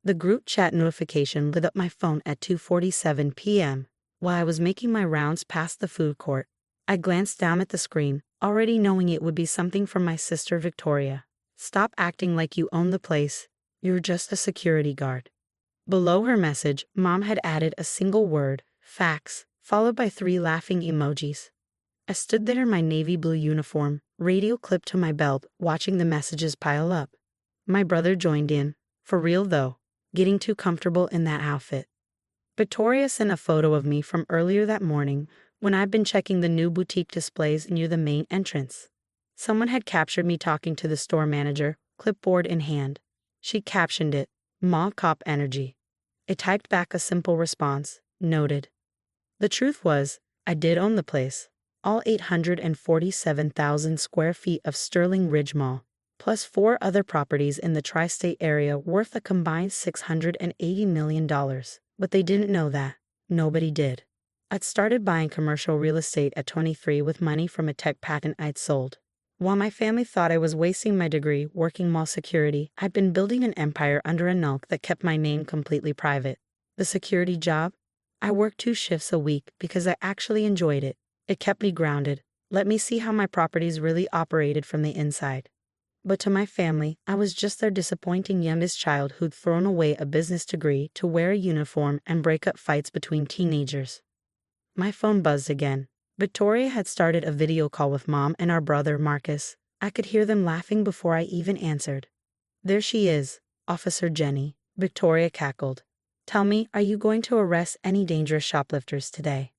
The group chat notification lit up my phone at 2:47 p.m. While I was making my rounds past the food court. I glanced down at the screen, already knowing it would be something from my sister Victoria. "Stop acting like you own the place. You're just a security guard." Below her message, Mom had added a single word, "fax," followed by 3 laughing emojis. I stood there in my navy blue uniform, radio clipped to my belt, watching the messages pile up. My brother joined in. For real though, getting too comfortable in that outfit. Victoria sent a photo of me from earlier that morning when I'd been checking the new boutique displays near the main entrance. Someone had captured me talking to the store manager, clipboard in hand. She captioned it, "Mall Cop Energy." I typed back a simple response, "Noted." The truth was, I did own the place. All 847,000 square feet of Sterling Ridge Mall, plus 4 other properties in the tri-state area worth a combined $680 million. But they didn't know that. Nobody did. I'd started buying commercial real estate at 23 with money from a tech patent I'd sold. While my family thought I was wasting my degree working mall security, I'd been building an empire under a NULC that kept my name completely private. The security job? I worked 2 shifts a week because I actually enjoyed it. It kept me grounded, let me see how my properties really operated from the inside. But to my family, I was just their disappointing youngest child who'd thrown away a business degree to wear a uniform and break up fights between teenagers. My phone buzzed again. Victoria had started a video call with Mom and our brother Marcus. I could hear them laughing before I even answered. "There she is, Officer Jenny," Victoria cackled. "Tell me, are you going to arrest any dangerous shoplifters today?"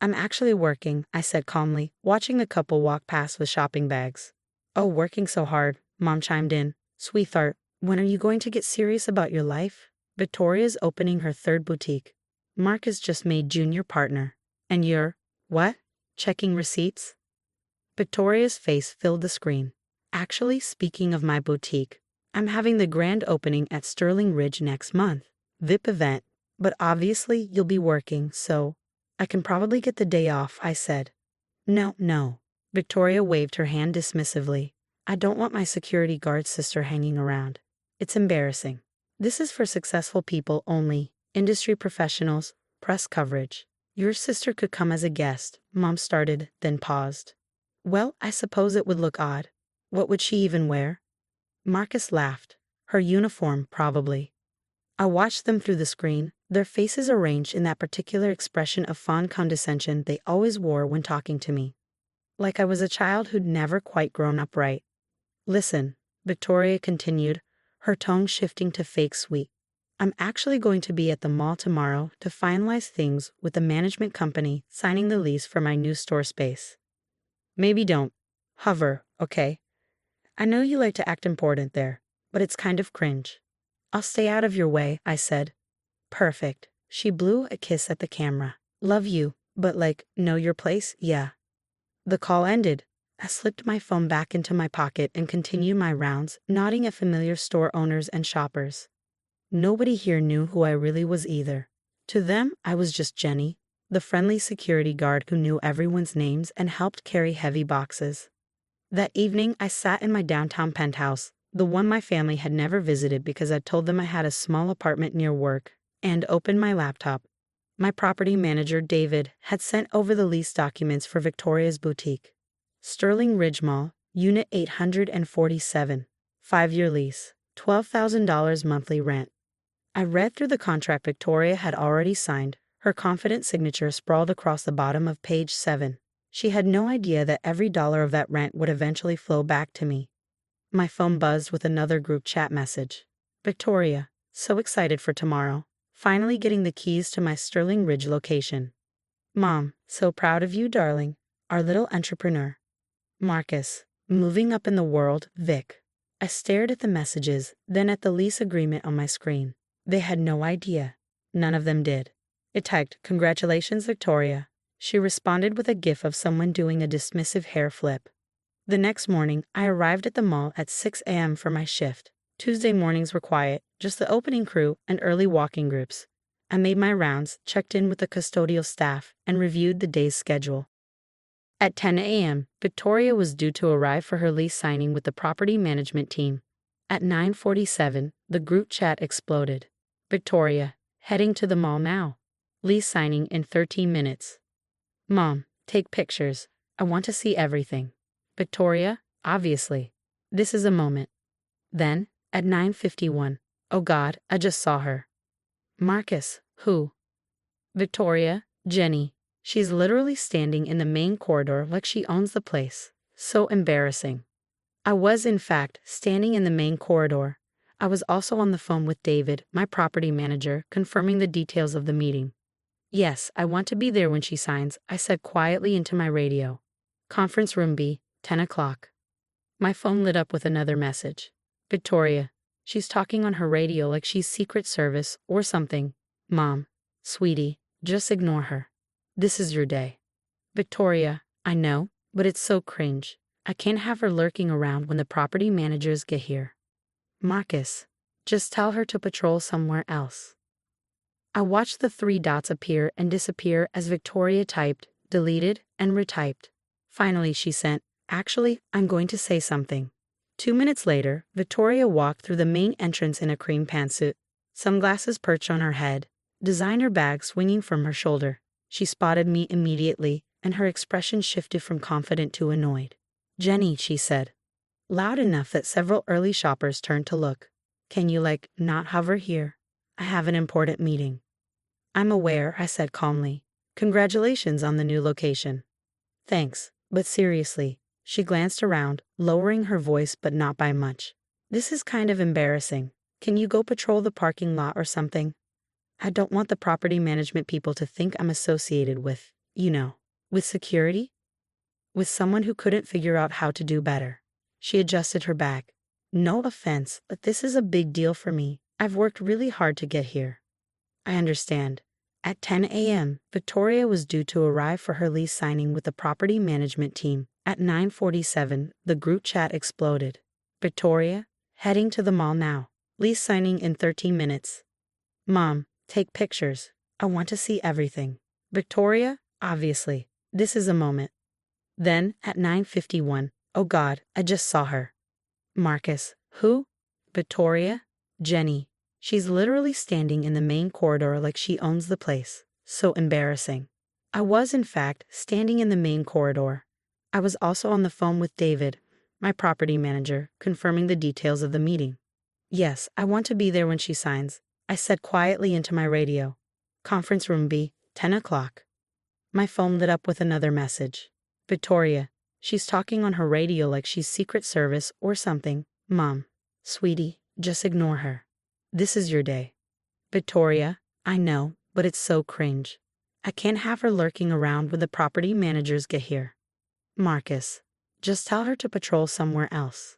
"I'm actually working," I said calmly, watching the couple walk past with shopping bags. "Oh, working so hard," Mom chimed in. "Sweetheart, when are you going to get serious about your life?" "Victoria's opening her 3rd boutique. Marcus just made junior partner. And you're, what? Checking receipts?" Victoria's face filled the screen. "Actually, speaking of my boutique, I'm having the grand opening at Sterling Ridge next month. VIP event. But obviously you'll be working, so I can probably get the day off," I said. No. Victoria waved her hand dismissively. "I don't want my security guard sister hanging around. It's embarrassing. This is for successful people only, industry professionals, press coverage. Your sister could come as a guest," Mom started, then paused. "Well, I suppose it would look odd. What would she even wear?" Marcus laughed. "Her uniform, probably." I watched them through the screen, their faces arranged in that particular expression of fond condescension they always wore when talking to me. Like I was a child who'd never quite grown up right. "Listen," Victoria continued, her tone shifting to fake sweet. "I'm actually going to be at the mall tomorrow to finalize things with the management company signing the lease for my new store space. Maybe don't hover, okay? I know you like to act important there, but it's kind of cringe." "I'll stay out of your way," I said. "Perfect." She blew a kiss at the camera. "Love you, but like, know your place, yeah." The call ended. I slipped my phone back into my pocket and continued my rounds, nodding at familiar store owners and shoppers. Nobody here knew who I really was either. To them, I was just Jenny, the friendly security guard who knew everyone's names and helped carry heavy boxes. That evening, I sat in my downtown penthouse, the one my family had never visited because I'd told them I had a small apartment near work, and opened my laptop. My property manager, David, had sent over the lease documents for Victoria's boutique. Sterling Ridge Mall, Unit 847, 5-year lease, $12,000 monthly rent. I read through the contract Victoria had already signed, her confident signature sprawled across the bottom of page 7. She had no idea that every dollar of that rent would eventually flow back to me. My phone buzzed with another group chat message. "Victoria, so excited for tomorrow. Finally getting the keys to my Sterling Ridge location. Mom, so proud of you, darling. Our little entrepreneur. Marcus, moving up in the world, Vic." I stared at the messages, then at the lease agreement on my screen. They had no idea. None of them did. It typed, "Congratulations, Victoria." She responded with a gif of someone doing a dismissive hair flip. The next morning, I arrived at the mall at 6 a.m. for my shift. Tuesday mornings were quiet, just the opening crew and early walking groups. I made my rounds, checked in with the custodial staff, and reviewed the day's schedule. At 10 a.m., Victoria was due to arrive for her lease signing with the property management team. At 9:47, the group chat exploded. Victoria, heading to the mall now. Lease signing in 13 minutes. Mom, take pictures. I want to see everything. Victoria, obviously. This is a moment. Then, at 9:51, oh God, I just saw her. Marcus, who? Victoria, Jenny. She's literally standing in the main corridor like she owns the place. So embarrassing. I was, in fact, standing in the main corridor. I was also on the phone with David, my property manager, confirming the details of the meeting. Yes, I want to be there when she signs, I said quietly into my radio. Conference room B, 10 o'clock. My phone lit up with another message. Victoria. She's talking on her radio like she's Secret Service or something. Mom. Sweetie, just ignore her. This is your day. Victoria, I know, but it's so cringe. I can't have her lurking around when the property managers get here. Marcus. Just tell her to patrol somewhere else. I watched the 3 dots appear and disappear as Victoria typed, deleted, and retyped. Finally, she sent, "Actually, I'm going to say something." 2 minutes later, Victoria walked through the main entrance in a cream pantsuit, sunglasses perched on her head, designer bag swinging from her shoulder. She spotted me immediately, and her expression shifted from confident to annoyed. "Jenny," she said, loud enough that several early shoppers turned to look. "Can you, not hover here? I have an important meeting." "I'm aware," I said calmly. "Congratulations on the new location." "Thanks, but seriously." She glanced around, lowering her voice but not by much. "This is kind of embarrassing. Can you go patrol the parking lot or something? I don't want the property management people to think I'm associated with, with security? With someone who couldn't figure out how to do better." She adjusted her back. "No offense, but this is a big deal for me. I've worked really hard to get here." "I understand." At 10 a.m., Victoria was due to arrive for her lease signing with the property management team. At 9:47, the group chat exploded. Victoria, heading to the mall now. Lease signing in 13 minutes. Mom, take pictures. I want to see everything. Victoria, obviously. This is a moment. Then, at 9:51, oh God, I just saw her. Marcus, who? Victoria, Jenny. She's literally standing in the main corridor like she owns the place. So embarrassing. I was, in fact, standing in the main corridor. I was also on the phone with David, my property manager, confirming the details of the meeting. Yes, I want to be there when she signs, I said quietly into my radio. Conference room B, 10 o'clock. My phone lit up with another message. Victoria. She's talking on her radio like she's Secret Service or something. Mom. Sweetie, just ignore her. This is your day. Victoria, I know, but it's so cringe. I can't have her lurking around when the property managers get here. Marcus. Just tell her to patrol somewhere else.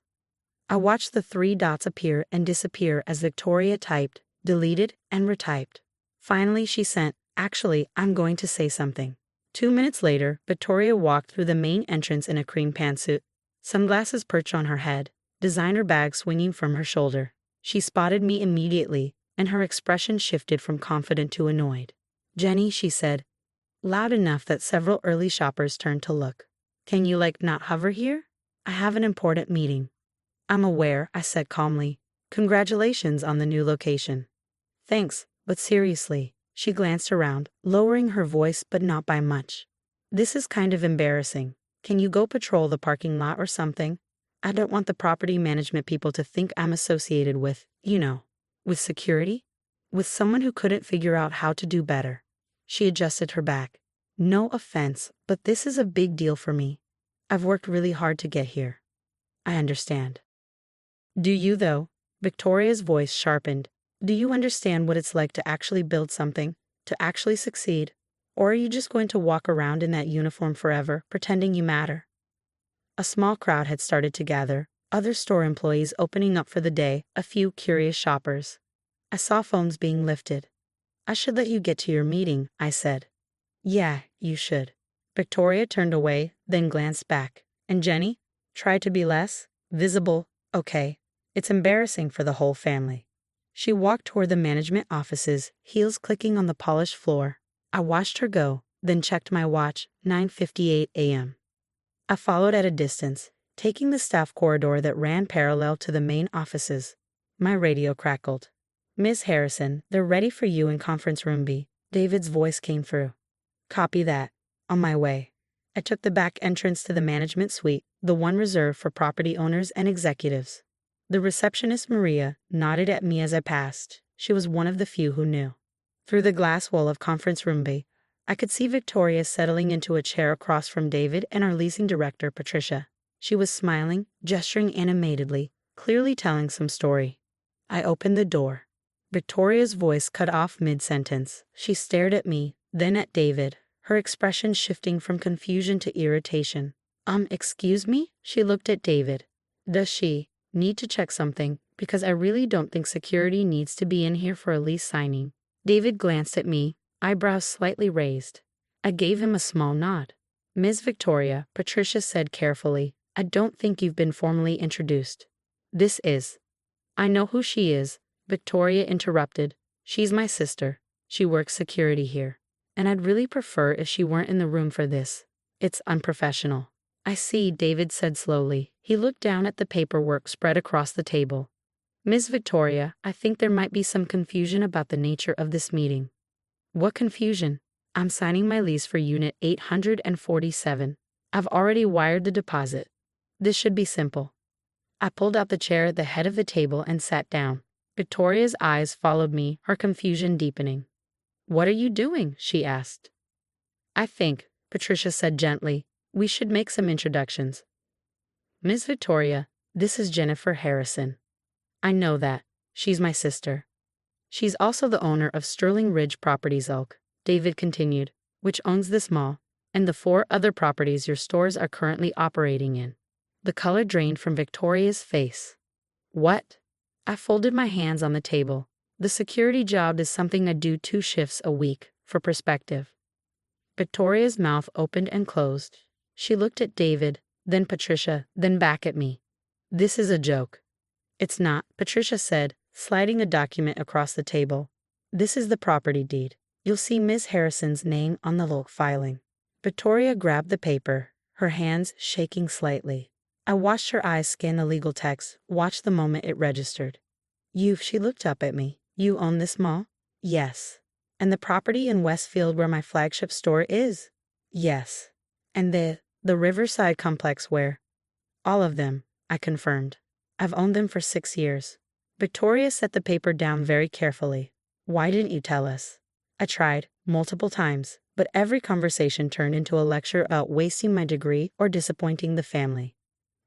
I watched the 3 dots appear and disappear as Victoria typed, deleted, and retyped. Finally, she sent, "Actually, I'm going to say something." 2 minutes later, Victoria walked through the main entrance in a cream pantsuit, sunglasses perched on her head, designer bag swinging from her shoulder. She spotted me immediately, and her expression shifted from confident to annoyed. "Jenny," she said, loud enough that several early shoppers turned to look. "Can you, not hover here? I have an important meeting." "I'm aware," I said calmly. "Congratulations on the new location." "Thanks, but seriously." She glanced around, lowering her voice but not by much. "This is kind of embarrassing. Can you go patrol the parking lot or something? I don't want the property management people to think I'm associated with, with security? With someone who couldn't figure out how to do better." She adjusted her back. "No offense, but this is a big deal for me. I've worked really hard to get here." "I understand." "Do you, though?" Victoria's voice sharpened. "Do you understand what it's like to actually build something, to actually succeed? Or are you just going to walk around in that uniform forever, pretending you matter?" A small crowd had started to gather, other store employees opening up for the day, a few curious shoppers. I saw phones being lifted. "I should let you get to your meeting," I said. "Yeah, you should." Victoria turned away, then glanced back. "And Jenny? Try to be less visible, okay? It's embarrassing for the whole family." She walked toward the management offices, heels clicking on the polished floor. I watched her go, then checked my watch, 9:58 a.m. I followed at a distance, taking the staff corridor that ran parallel to the main offices. My radio crackled. Miss Harrison, they're ready for you in conference room B. David's voice came through. Copy that. On my way. I took the back entrance to the management suite, the one reserved for property owners and executives. The receptionist Maria nodded at me as I passed. She was one of the few who knew. Through the glass wall of conference room B, I could see Victoria settling into a chair across from David and our leasing director, Patricia. She was smiling, gesturing animatedly, clearly telling some story. I opened the door. Victoria's voice cut off mid-sentence. She stared at me, then at David, her expression shifting from confusion to irritation. Excuse me? She looked at David. Does she need to check something? Because I really don't think security needs to be in here for a lease signing. David glanced at me, eyebrows slightly raised. I gave him a small nod. Ms. Victoria, Patricia said carefully, I don't think you've been formally introduced. This is. I know who she is, Victoria interrupted. She's my sister. She works security here. And I'd really prefer if she weren't in the room for this. It's unprofessional. I see, David said slowly. He looked down at the paperwork spread across the table. Ms. Victoria, I think there might be some confusion about the nature of this meeting. What confusion? I'm signing my lease for Unit 847. I've already wired the deposit. This should be simple. I pulled out the chair at the head of the table and sat down. Victoria's eyes followed me, her confusion deepening. What are you doing? She asked. I think, Patricia said gently, we should make some introductions. Ms. Victoria, this is Jennifer Harrison. I know that. She's my sister. She's also the owner of Sterling Ridge Properties Oak, David continued, which owns this mall, and the 4 other properties your stores are currently operating in. The color drained from Victoria's face. What? I folded my hands on the table. The security job is something I do 2 shifts a week, for perspective. Victoria's mouth opened and closed. She looked at David, then Patricia, then back at me. This is a joke. It's not, Patricia said, sliding a document across the table. This is the property deed. You'll see Ms. Harrison's name on the local filing. Victoria grabbed the paper, her hands shaking slightly. I watched her eyes scan the legal text, watched the moment it registered. She looked up at me. You own this mall? Yes. And the property in Westfield where my flagship store is? Yes. And the Riverside complex where? All of them, I confirmed. I've owned them for 6 years. Victoria set the paper down very carefully. Why didn't you tell us? I tried, multiple times, but every conversation turned into a lecture about wasting my degree or disappointing the family.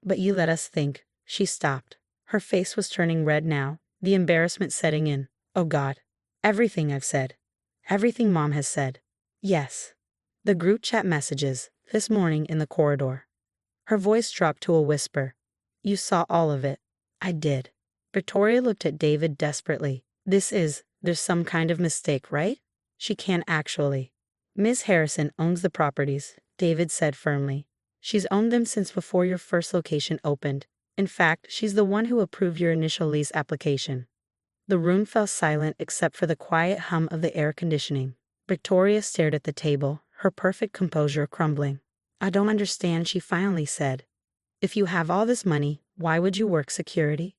But you let us think. She stopped. Her face was turning red now, the embarrassment setting in. Oh God. Everything I've said. Everything Mom has said. Yes. The group chat messages, this morning in the corridor. Her voice dropped to a whisper. You saw all of it. I did. Victoria looked at David desperately. There's some kind of mistake, right? She can't actually. Ms. Harrison owns the properties, David said firmly. She's owned them since before your first location opened. In fact, she's the one who approved your initial lease application. The room fell silent except for the quiet hum of the air conditioning. Victoria stared at the table, her perfect composure crumbling. I don't understand, she finally said. If you have all this money, why would you work security?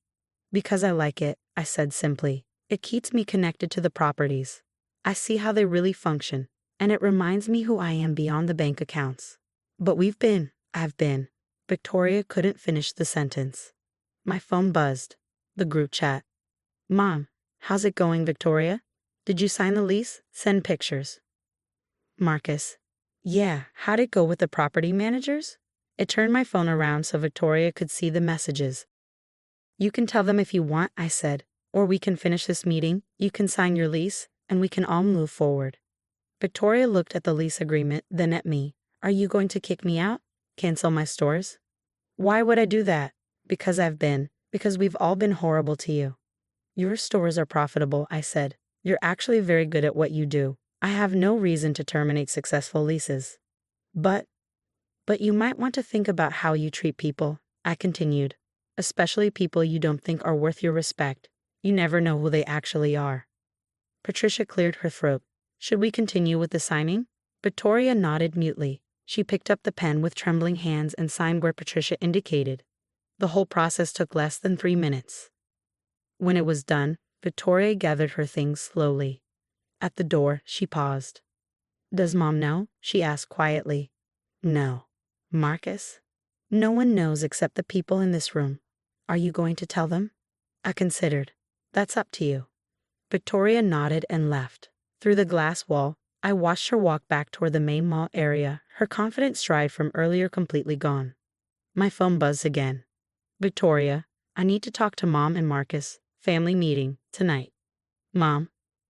Because I like it, I said simply. It keeps me connected to the properties. I see how they really function, and it reminds me who I am beyond the bank accounts. But I've been. Victoria couldn't finish the sentence. My phone buzzed. The group chat. Mom, how's it going, Victoria? Did you sign the lease? Send pictures. Marcus. Yeah, how'd it go with the property managers? It turned my phone around so Victoria could see the messages. You can tell them if you want, I said, or we can finish this meeting, you can sign your lease, and we can all move forward. Victoria looked at the lease agreement, then at me. Are you going to kick me out? Cancel my stores? Why would I do that? Because we've all been horrible to you. Your stores are profitable, I said. You're actually very good at what you do. I have no reason to terminate successful leases. But you might want to think about how you treat people, I continued. Especially people you don't think are worth your respect. You never know who they actually are. Patricia cleared her throat. Should we continue with the signing? Victoria nodded mutely. She picked up the pen with trembling hands and signed where Patricia indicated. The whole process took less than 3 minutes. When it was done, Victoria gathered her things slowly. At the door, she paused. Does Mom know? She asked quietly. No. Marcus? No one knows except the people in this room. Are you going to tell them? I considered. That's up to you. Victoria nodded and left. Through the glass wall, I watched her walk back toward the main mall area, her confident stride from earlier completely gone. My phone buzzed again. Victoria, I need to talk to Mom and Marcus. Family meeting, tonight. Mom?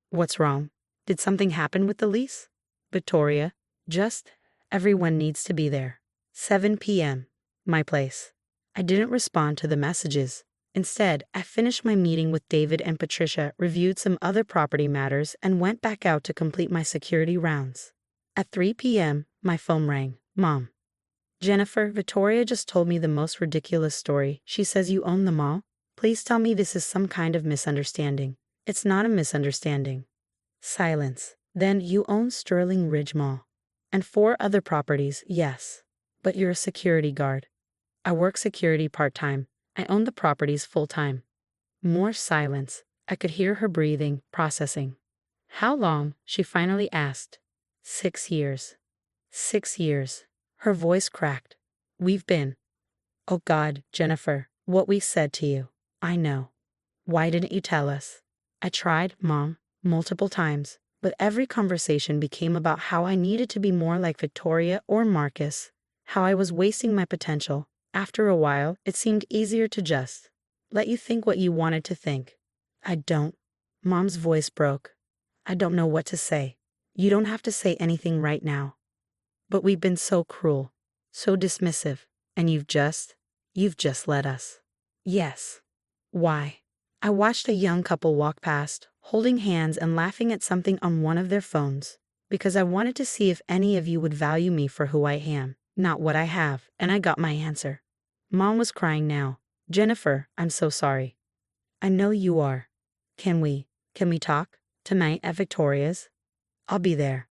What's wrong? Did something happen with the lease? Victoria, just, everyone needs to be there. 7 p.m. My place. I didn't respond to the messages. Instead, I finished my meeting with David and Patricia, reviewed some other property matters, and went back out to complete my security rounds. At 3 p.m., my phone rang. Mom. Jennifer, Victoria just told me the most ridiculous story. She says you own the mall. Please tell me this is some kind of misunderstanding. It's not a misunderstanding. Silence. Then you own Sterling Ridge Mall. And 4 other properties, yes. But you're a security guard. I work security part-time. I own the properties full-time. More silence. I could hear her breathing, processing. How long? She finally asked. 6 years. 6 years. Her voice cracked. We've been. Oh God, Jennifer, what we said to you. I know. Why didn't you tell us? I tried, Mom, multiple times, but every conversation became about how I needed to be more like Victoria or Marcus, how I was wasting my potential. After a while, it seemed easier to just let you think what you wanted to think. I don't. Mom's voice broke. I don't know what to say. You don't have to say anything right now. But we've been so cruel, so dismissive, and you've just let us. Yes. Why? I watched a young couple walk past, holding hands and laughing at something on one of their phones, because I wanted to see if any of you would value me for who I am, not what I have, and I got my answer. Mom was crying now. Jennifer, I'm so sorry. I know you are. Can we talk? Tonight at Victoria's? I'll be there.